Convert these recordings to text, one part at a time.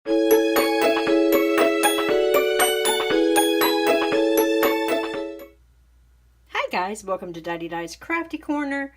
Hi guys, welcome to Didedi's Crafty Corner.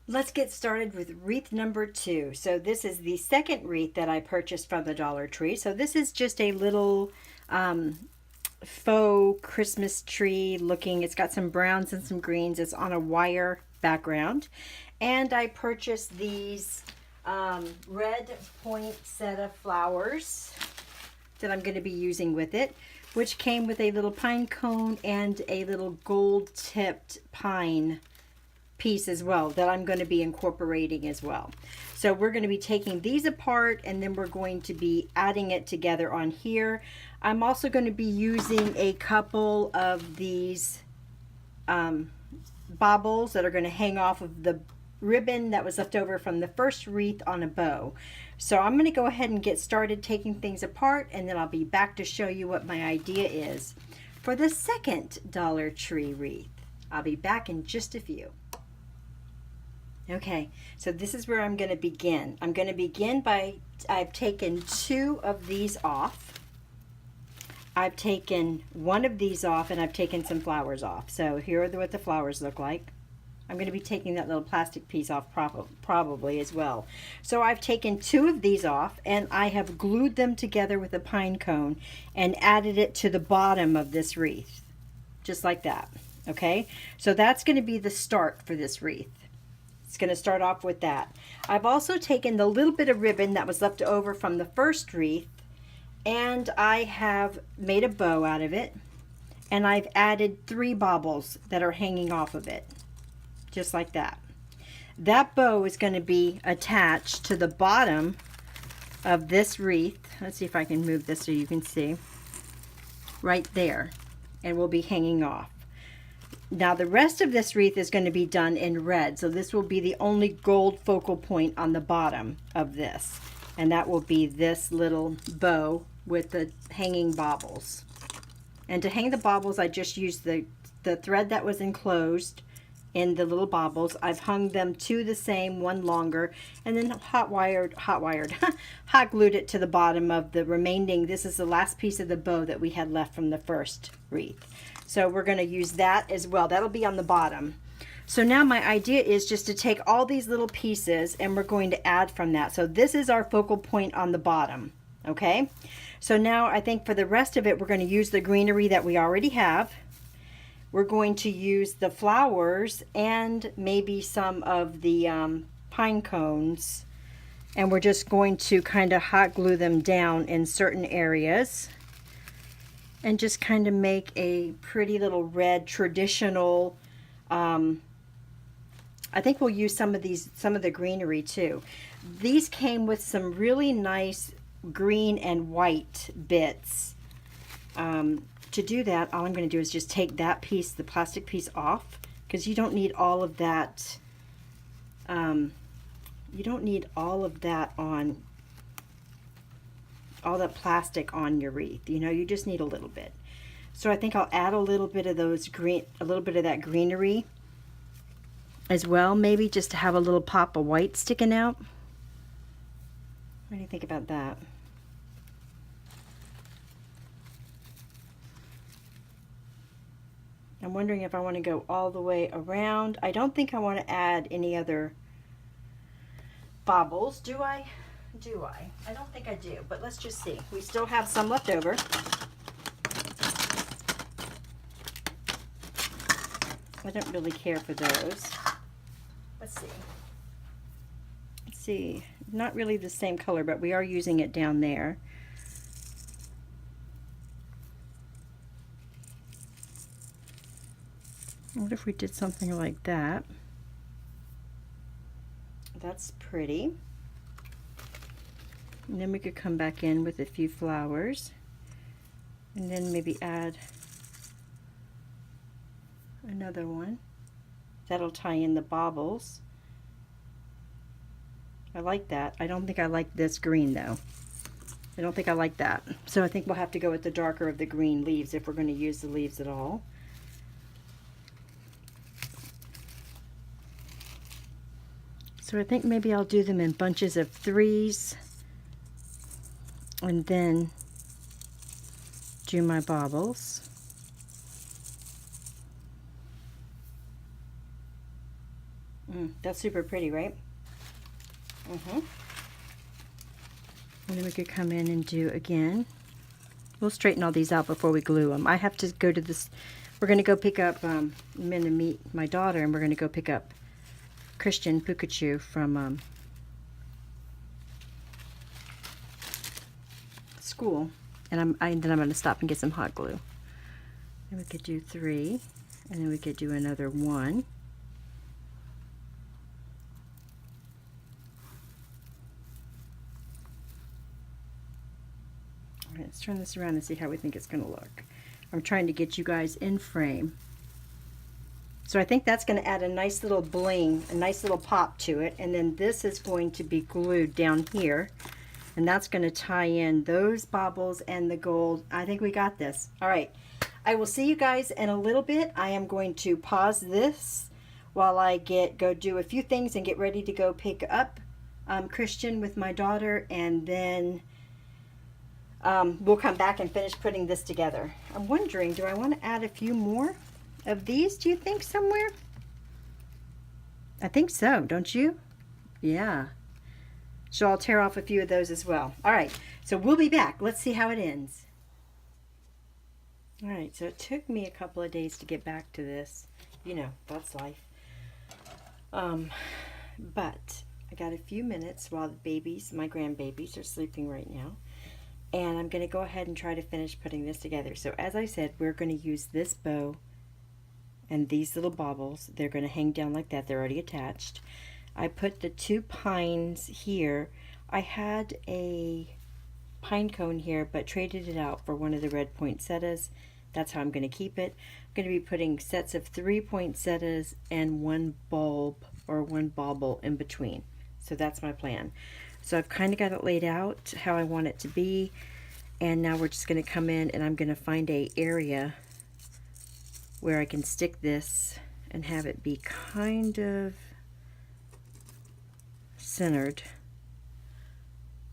Let's get started with wreath number 2. So this is the second wreath that I purchased from the Dollar Tree. So this is just a little faux Christmas tree looking. It's got some browns and some greens. It's on a wire background. And I purchased these red poinsettia flowers that I'm going to be using with it, which came with a little pine cone and a little gold tipped pine piece as well that I'm going to be incorporating as well. So we're going to be taking these apart and then we're going to be adding it together on here. I'm also going to be using a couple of these baubles that are going to hang off of the ribbon that was left over from the first wreath on a bow. So I'm going to go ahead and get started taking things apart, and then I'll be back to show you what my idea is for the second Dollar Tree wreath. I'll be back in just a few. Okay, so this is where I'm going to begin. I'm going to begin by, I've taken 2 of these off. I've taken 1 of these off, and I've taken some flowers off. So here are what the flowers look like. I'm going to be taking that little plastic piece off probably as well. So I've taken 2 of these off, and I have glued them together with a pine cone and added it to the bottom of this wreath, just like that. Okay, so that's going to be the start for this wreath. It's going to start off with that. I've also taken the little bit of ribbon that was left over from the first wreath, and I have made a bow out of it, and I've added 3 baubles that are hanging off of it. Just like that. That bow is going to be attached to the bottom of this wreath. Let's see if I can move this so you can see. Right there. And will be hanging off. Now the rest of this wreath is going to be done in red. So this will be the only gold focal point on the bottom of this. And that will be this little bow with the hanging baubles. And to hang the baubles, I just used the thread that was enclosed in the little baubles. I've hung them 2 the same, 1 longer, and then hot glued it to the bottom of the remaining. This is the last piece of the bow that we had left from the first wreath. So we're going to use that as well. That'll be on the bottom. So now my idea is just to take all these little pieces and we're going to add from that. So this is our focal point on the bottom. Okay, so now I think for the rest of it we're going to use the greenery that we already have. We're going to use the flowers and maybe some of the pine cones, and we're just going to kind of hot glue them down in certain areas and just kind of make a pretty little red traditional. I think we'll use some of the greenery too. These came with some really nice green and white bits. To do that, all I'm going to do is just take that piece, the plastic piece, off, because you don't need all of that. You don't need all of that on, all that plastic on your wreath. You know, you just need a little bit. So I think I'll add a little bit of those a little bit of that greenery as well, maybe just to have a little pop of white sticking out. What do you think about that? I'm wondering if I want to go all the way around. I don't think I want to add any other baubles. Do I? Do I? I don't think I do, but let's just see. We still have some left over. I don't really care for those. Let's see. Let's see. Not really the same color, but we are using it down there. What if we did something like that? That's pretty. And then we could come back in with a few flowers and then maybe add another one. That'll tie in the baubles. I like that. I don't think I like this green though. I don't think I like that. So I think we'll have to go with the darker of the green leaves if we're going to use the leaves at all. So I think maybe I'll do them in bunches of 3s. and then do my baubles. That's super pretty, right? And then we could come in and do again. We'll straighten all these out before we glue them. I have to go to this. We're going to go pick up, I'm going to meet my daughter, and we're going to go pick up Christian Pikachu from school. And then I'm going to stop and get some hot glue. And we could do 3, and then we could do another 1. All right, let's turn this around and see how we think it's going to look. I'm trying to get you guys in frame. So I think that's going to add a nice little bling, a nice little pop to it. And then this is going to be glued down here. And that's going to tie in those baubles and the gold. I think we got this. All right. I will see you guys in a little bit. I am going to pause this while I go do a few things and get ready to go pick up Christian with my daughter. And then we'll come back and finish putting this together. I'm wondering, do I want to add a few more of these, do you think, somewhere? I think so, don't you? Yeah. So I'll tear off a few of those as well. All right, so we'll be back. Let's see how it ends. All right, so it took me a couple of days to get back to this. You know, that's life. But I got a few minutes while the babies, my grandbabies, are sleeping right now. And I'm going to go ahead and try to finish putting this together. So as I said, we're going to use this bow and these little baubles. They're going to hang down like that. They're already attached. I put the 2 pines here. I had a pine cone here, but traded it out for one of the red poinsettias. That's how I'm going to keep it. I'm going to be putting sets of 3 poinsettias and 1 bulb or 1 bauble in between. So that's my plan. So I've kind of got it laid out how I want it to be. And now we're just going to come in and I'm going to find a area where I can stick this and have it be kind of centered.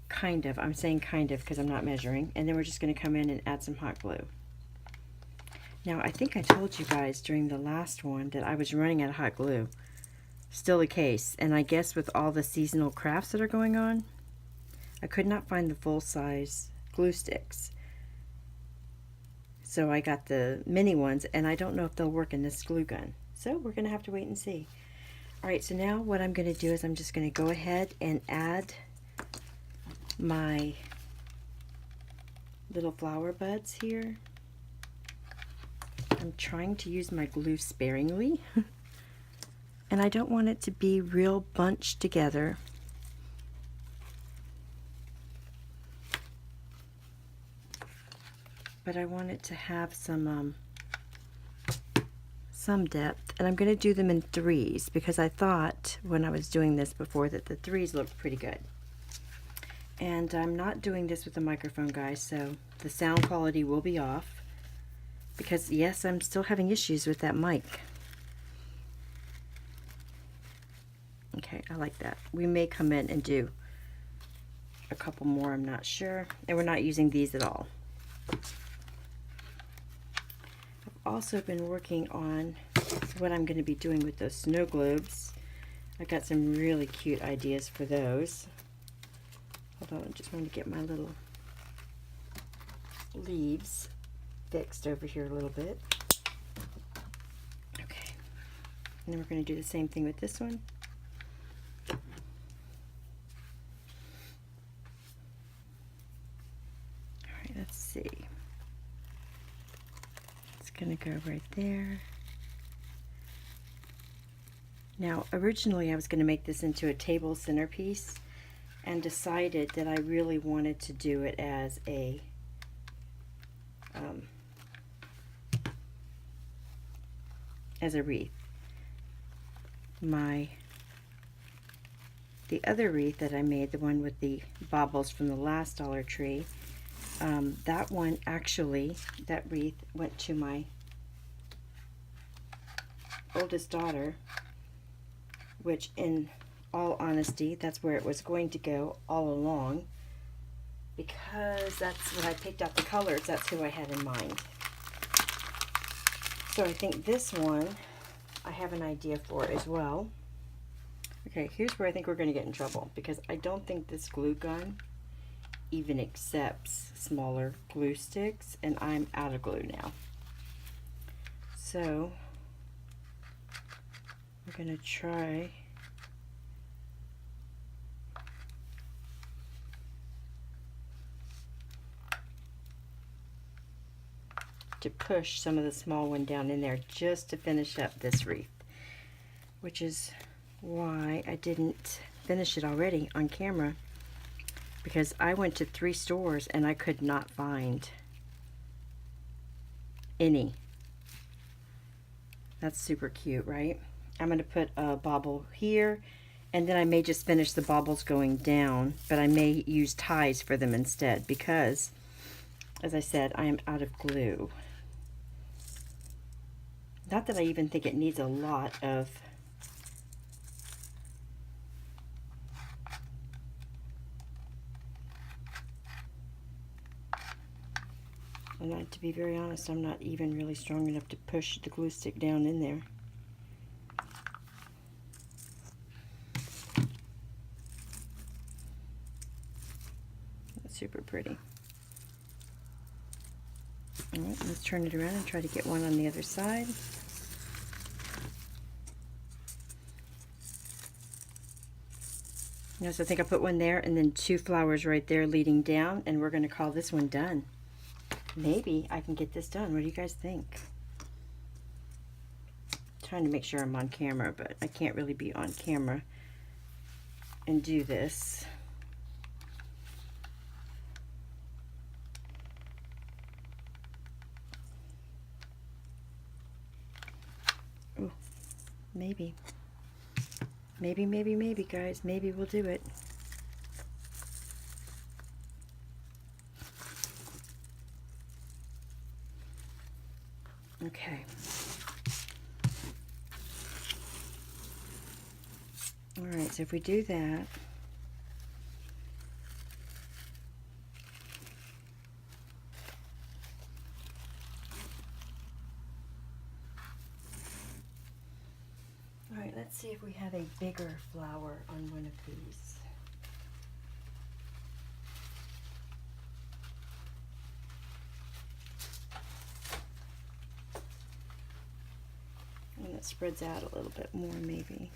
Kind of. I'm saying kind of because I'm not measuring. And then we're just going to come in and add some hot glue. Now, I think I told you guys during the last one that I was running out of hot glue. Still the case. And I guess with all the seasonal crafts that are going on, I could not find the full-size glue sticks. So I got the mini ones, and I don't know if they'll work in this glue gun. So we're going to have to wait and see. Alright, so now what I'm going to do is I'm just going to go ahead and add my little flower buds here. I'm trying to use my glue sparingly. And I don't want it to be real bunched together. But I want it to have some depth. And I'm going to do them in 3s because I thought when I was doing this before that the 3s looked pretty good. And I'm not doing this with the microphone, guys, so the sound quality will be off. Because, yes, I'm still having issues with that mic. Okay, I like that. We may come in and do a couple more, I'm not sure. And we're not using these at all. I've also been working on what I'm going to be doing with those snow globes. I've got some really cute ideas for those. Hold on, I just want to get my little leaves fixed over here a little bit. Okay, and then we're going to do the same thing with this one. Alright, let's see. It's going to go right there. Now, originally I was going to make this into a table centerpiece and decided that I really wanted to do it as a wreath. The other wreath that I made, the one with the baubles from the last Dollar Tree, that one actually, that wreath went to my oldest daughter, which in all honesty, that's where it was going to go all along. because that's when I picked out the colors, that's who I had in mind. So I think this one I have an idea for as well. Okay, here's where I think we're going to get in trouble, because I don't think this glue gun even accepts smaller glue sticks, and I'm out of glue now. So I'm going to try to push some of the small one down in there just to finish up this wreath, which is why I didn't finish it already on camera, because I went to 3 stores and I could not find any. That's super cute, right? I'm going to put a bobble here, and then I may just finish the bobbles going down, but I may use ties for them instead, because as I said, I am out of glue. Not that I even think it needs a lot of and to be very honest, I'm not even really strong enough to push the glue stick down in there. That's super pretty. Alright, let's turn it around and try to get one on the other side. Yes, I think I put one there and then 2 flowers right there leading down, and we're going to call this one done. Maybe I can get this done. What do you guys think? Trying to make sure I'm on camera, but I can't really be on camera and do this. Ooh, maybe. Maybe, guys. Maybe we'll do it. Okay. Alright, so if we do that, alright, let's see if we have a bigger flower on one of these. And it spreads out a little bit more, maybe.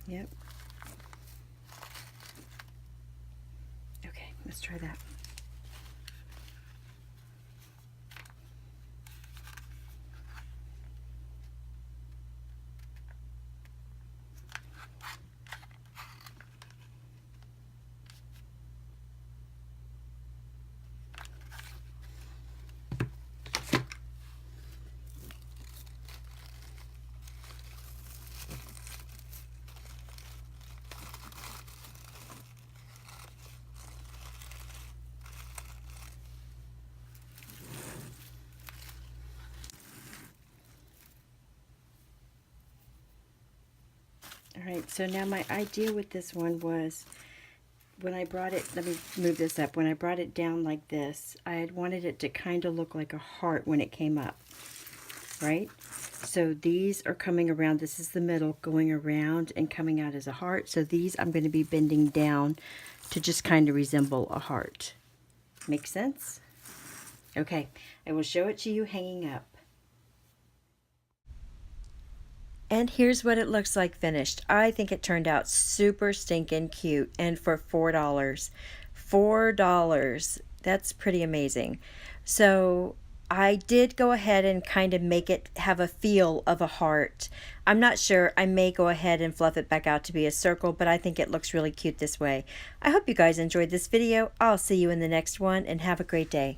Yep. Okay, let's try that. Alright, so now my idea with this one was, when I brought it, let me move this up, when I brought it down like this, I had wanted it to kind of look like a heart when it came up, right? So these are coming around, this is the middle, going around and coming out as a heart. So these I'm going to be bending down to just kind of resemble a heart. Make sense? Okay, I will show it to you hanging up. And here's what it looks like finished. I think it turned out super stinking cute, and for $4. $4. That's pretty amazing. So I did go ahead and kind of make it have a feel of a heart. I'm not sure. I may go ahead and fluff it back out to be a circle, but I think it looks really cute this way. I hope you guys enjoyed this video. I'll see you in the next one, and have a great day.